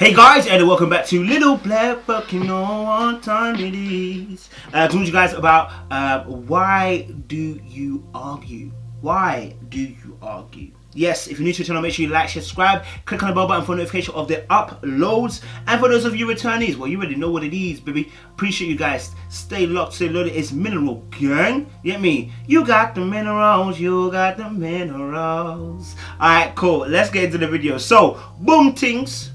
Hey guys, and welcome back to Little Black Book. You know what time it is. Talking to you guys about why do you argue? Why do you argue? Yes, if you're new to the channel, make sure you like, share, subscribe, click on the bell button for notification of the uploads. And for those of you returnees, well, you already know what it is, baby. Appreciate you guys. Stay locked, stay loaded. It's Mineral Gang. You get me? You got the minerals, you got the minerals. Alright, cool. Let's get into the video. So, boom things.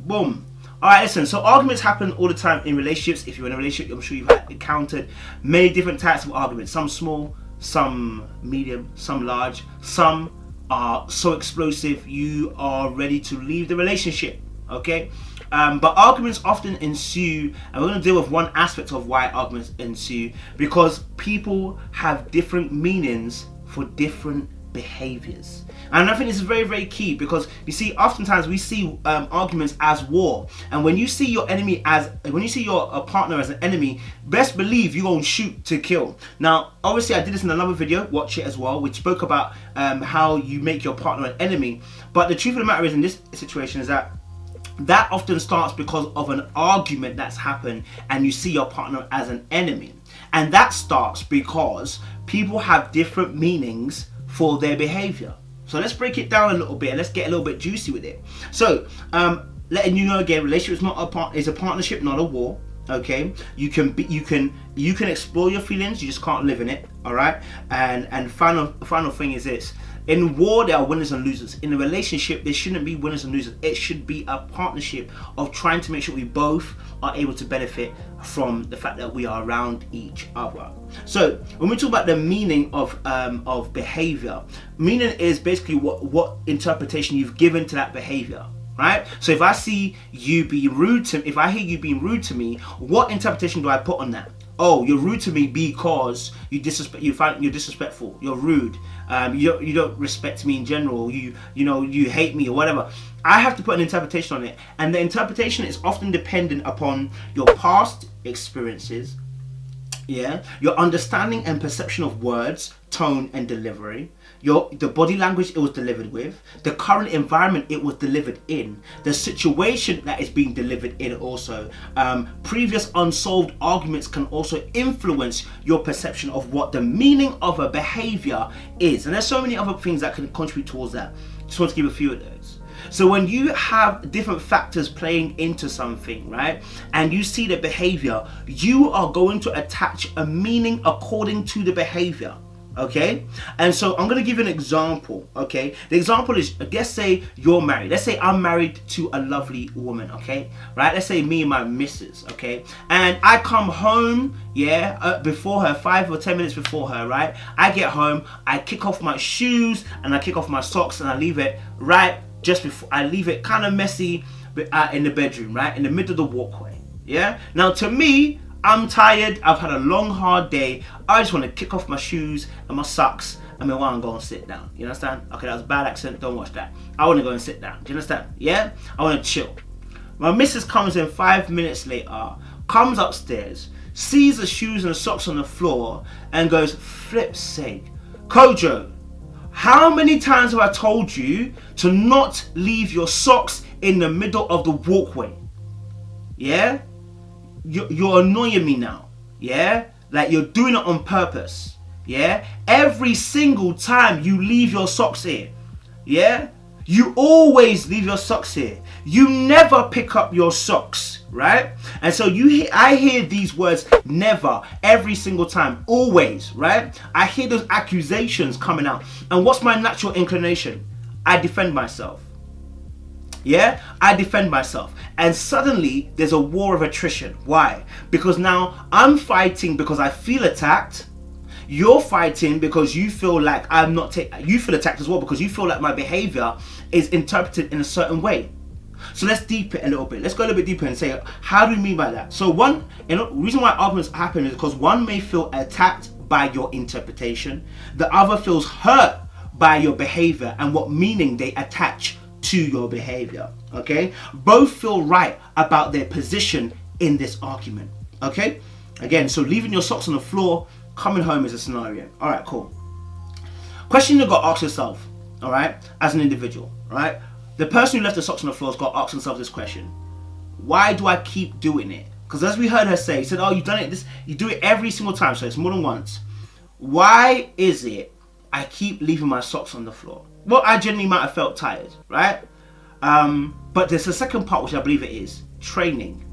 Boom. Alright, listen, so arguments happen all the time in relationships. If you're in a relationship, I'm sure you've encountered many different types of arguments. Some small, some medium, some large. Some are so explosive you are ready to leave the relationship. Okay? But arguments often ensue, and we're going to deal with one aspect of why arguments ensue, because people have different meanings for different behaviors. And I think this is very, very key, because you see, oftentimes we see arguments as war, and when you see your enemy as, when you see your partner as an enemy, best believe you're gonna shoot to kill. Now, obviously, I did this in another video, watch it as well, which spoke about how you make your partner an enemy. But the truth of the matter is, in this situation, is that often starts because of an argument that's happened, and you see your partner as an enemy, and that starts because people have different meanings for their behavior. So let's break it down a little bit and let's get a little bit juicy with it. So letting you know again, relationship is a partnership, not a war. Okay, you can explore your feelings, you just can't live in it. All right, and final thing is this: in war there are winners and losers. In a relationship there shouldn't be winners and losers. It should be a partnership of trying to make sure we both are able to benefit from the fact that we are around each other. So when we talk about the meaning of behavior, meaning is basically what interpretation you've given to that behavior. Right? So if I see you being rude to, if I hear you being rude to me, what interpretation do I put on that? Oh, you're rude to me because you find you're disrespectful, you're rude, you don't respect me in general, you hate me or whatever. I have to put an interpretation on it, and the interpretation is often dependent upon your past experiences, your understanding and perception of words, tone and delivery, the body language it was delivered with, the current environment it was delivered in, the situation that is being delivered in also. Previous unsolved arguments can also influence your perception of what the meaning of a behavior is. And there's so many other things that can contribute towards that. Just want to give a few of those. So when you have different factors playing into something, right, and you see the behavior, you are going to attach a meaning according to the behavior. Okay, and so I'm going to give you an example. Okay, the example is, let's say you're married. Let's say I'm married to a lovely woman. Okay, right, let's say me and my missus. Okay, and I come home, before her, 5 or 10 minutes before her, right? I get home, I kick off my shoes and I kick off my socks and I leave it right just before, I leave it kind of messy in the bedroom, right, in the middle of the walkway. Now to me, I'm tired, I've had a long hard day, I just want to kick off my shoes and my socks and I want to go and sit down. You understand? Okay, that was a bad accent, don't watch that. I want to go and sit down. Do you understand? Yeah? I want to chill. My missus comes in 5 minutes later, comes upstairs, sees the shoes and the socks on the floor and goes, flip's sake, Kojo, how many times have I told you to not leave your socks in the middle of the walkway? Yeah? You're annoying me now, like you're doing it on purpose, every single time you leave your socks here, you always leave your socks here, you never pick up your socks, right? And so I hear these words, never, every single time, always, right? I hear those accusations coming out, and what's my natural inclination? I defend myself. I defend myself, and suddenly there's a war of attrition. Why? Because now I'm fighting because I feel attacked. You're fighting because you feel like I'm not you feel attacked as well because you feel like my behavior is interpreted in a certain way. So let's deepen it a little bit. Let's go a little bit deeper and say, how do we mean by that? So the reason why arguments happen is because one may feel attacked by your interpretation, the other feels hurt by your behavior and what meaning they attach to your behavior. Okay, both feel right about their position in this argument. Okay, again, so leaving your socks on the floor, coming home is a scenario. All right, cool. Question you got to ask yourself, all right, as an individual, right? the person who left the socks on the floor has got to ask themselves this question: why do I keep doing it? Because as we heard her say, she said, "Oh, you've done it. You do it every single time, so it's more than once. Why is it I keep leaving my socks on the floor?" Well, I genuinely might have felt tired, right? But there's a second part, which I believe it is training.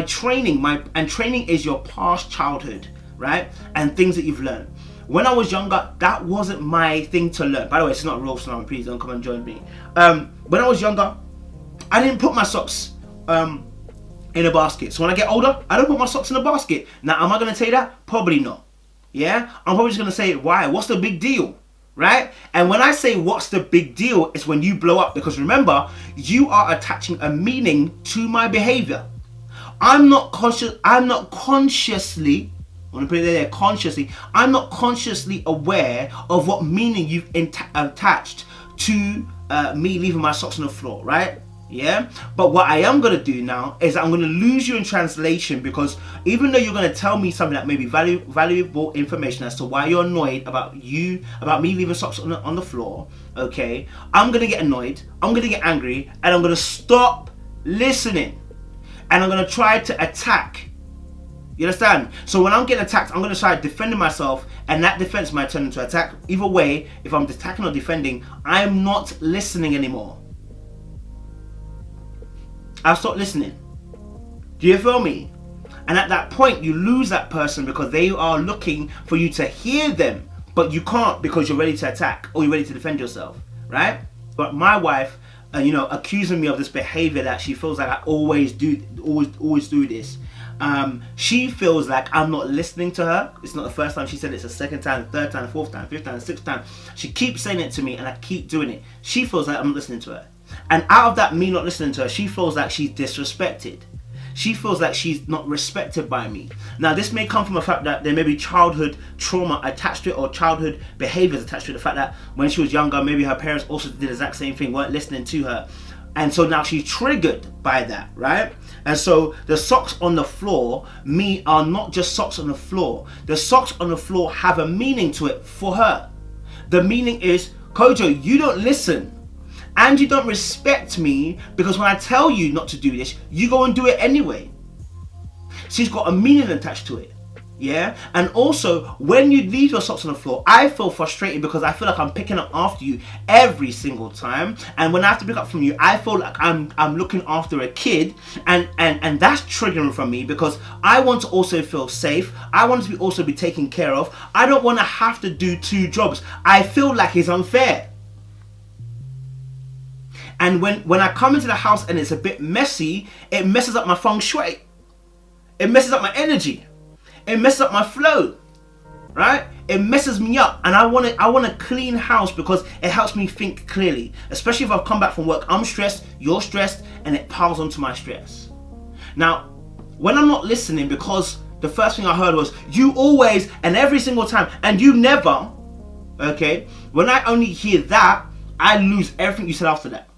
Training is your past childhood, right? And things that you've learned. When I was younger, that wasn't my thing to learn. By the way, it's not a real scenario. Please don't come and join me. When I was younger, I didn't put my socks in a basket. So when I get older, I don't put my socks in a basket. Now, am I going to tell you that? Probably not. Yeah? I'm probably just going to say, why? What's the big deal? Right? And when I say what's the big deal, it's when you blow up. Because remember, you are attaching a meaning to my behavior. I'm not consciously, I want to put it there, consciously, I'm not consciously aware of what meaning you've attached to me leaving my socks on the floor, right? Yeah? But what I am going to do now is I'm going to lose you in translation, because even though you're going to tell me something that may be valuable information as to why you're annoyed about me leaving socks on the floor, okay, I'm going to get annoyed, I'm going to get angry, and I'm going to stop listening. And I'm going to try to attack. You understand? So when I'm getting attacked, I'm going to try defending myself, and that defense might turn into attack. Either way, if I'm attacking or defending, I'm not listening anymore. I've stopped listening. Do you feel me? And at that point, you lose that person because they are looking for you to hear them, but you can't because you're ready to attack or you're ready to defend yourself, right? But my wife, accusing me of this behavior that she feels like I always do this. She feels like I'm not listening to her. It's not the first time she said it. It's the second time, third time, fourth time, fifth time, sixth time. She keeps saying it to me and I keep doing it. She feels like I'm not listening to her. And out of that, me not listening to her, she feels like she's disrespected. She feels like she's not respected by me. Now, this may come from the fact that there may be childhood trauma attached to it, or childhood behaviors attached to it. The fact that when she was younger, maybe her parents also did the exact same thing, weren't listening to her. And so now she's triggered by that, right? And so the socks on the floor, are not just socks on the floor. The socks on the floor have a meaning to it for her. The meaning is, Kojo, you don't listen. And you don't respect me, because when I tell you not to do this, you go and do it anyway. She's got a meaning attached to it. Yeah? And also, when you leave your socks on the floor, I feel frustrated because I feel like I'm picking up after you every single time. And when I have to pick up from you, I feel like I'm looking after a kid. And that's triggering from me, because I want to also feel safe. I want to also be taken care of. I don't want to have to do two jobs. I feel like it's unfair. And when I come into the house and it's a bit messy, it messes up my feng shui. It messes up my energy. It messes up my flow, right? It messes me up, and I want a clean house because it helps me think clearly. Especially if I've come back from work, I'm stressed, you're stressed, and it piles onto my stress. Now, when I'm not listening, because the first thing I heard was you always and every single time, and you never. Okay, when I only hear that, I lose everything you said after that.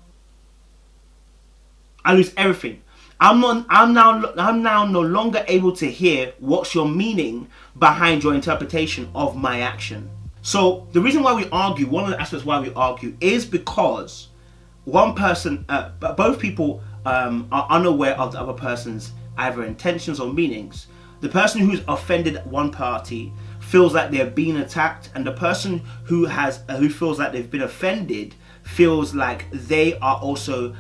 I lose everything. I'm now no longer able to hear what's your meaning behind your interpretation of my action. So the reason why we argue, one of the aspects why we argue, is because both people are unaware of the other person's either intentions or meanings. The person who's offended one party feels like they're being attacked, and the person who feels like they've been offended feels like they are also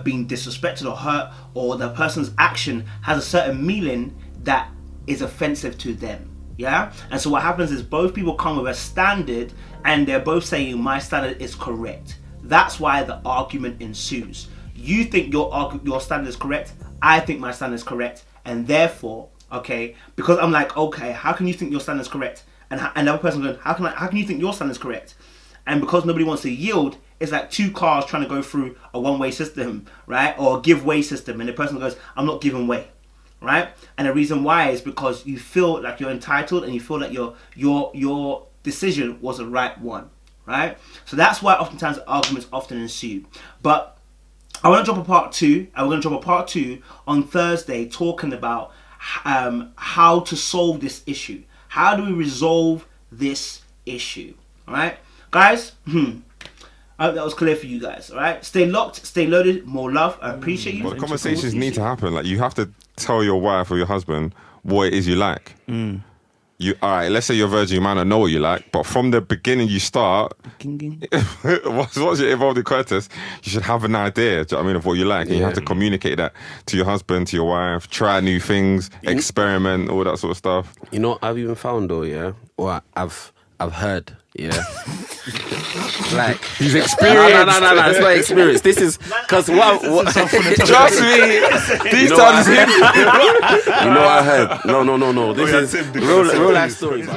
being disrespected or hurt, or the person's action has a certain meaning that is offensive to them. Yeah? And so what happens is both people come with a standard, and they're both saying my standard is correct. That's why the argument ensues. You think your standard is correct, I think my standard is correct, and therefore, okay, because I'm like, okay, how can you think your standard is correct? And the other person going, how can you think your standard is correct? And because nobody wants to yield, it's like two cars trying to go through a one-way system, right? Or a give-way system, and the person goes, I'm not giving way, right? And the reason why is because you feel like you're entitled, and you feel like your decision was the right one, right? So that's why oftentimes arguments often ensue. But I want to drop a part 2, and we're going to drop a part 2 on Thursday, talking about how to solve this issue. How do we resolve this issue? All right, guys. I hope that was clear for you guys. All right, stay locked, stay loaded. More love. I appreciate you. Well, conversations need to happen. Like, you have to tell your wife or your husband what it is you like. You, all right, let's say you're a virgin, you might not know what you like, but from the beginning you start, once you're involved in coitus, you should have an idea, do you know what I mean, of what you like, and you have to communicate that to your husband, to your wife, try new things, experiment, all that sort of stuff. You know what I've even found though, yeah? Or I've heard, yeah? Like, he's experienced. No, it's not experience. This is, because what Trust me, these times. You know what I heard? No. This is real life stories.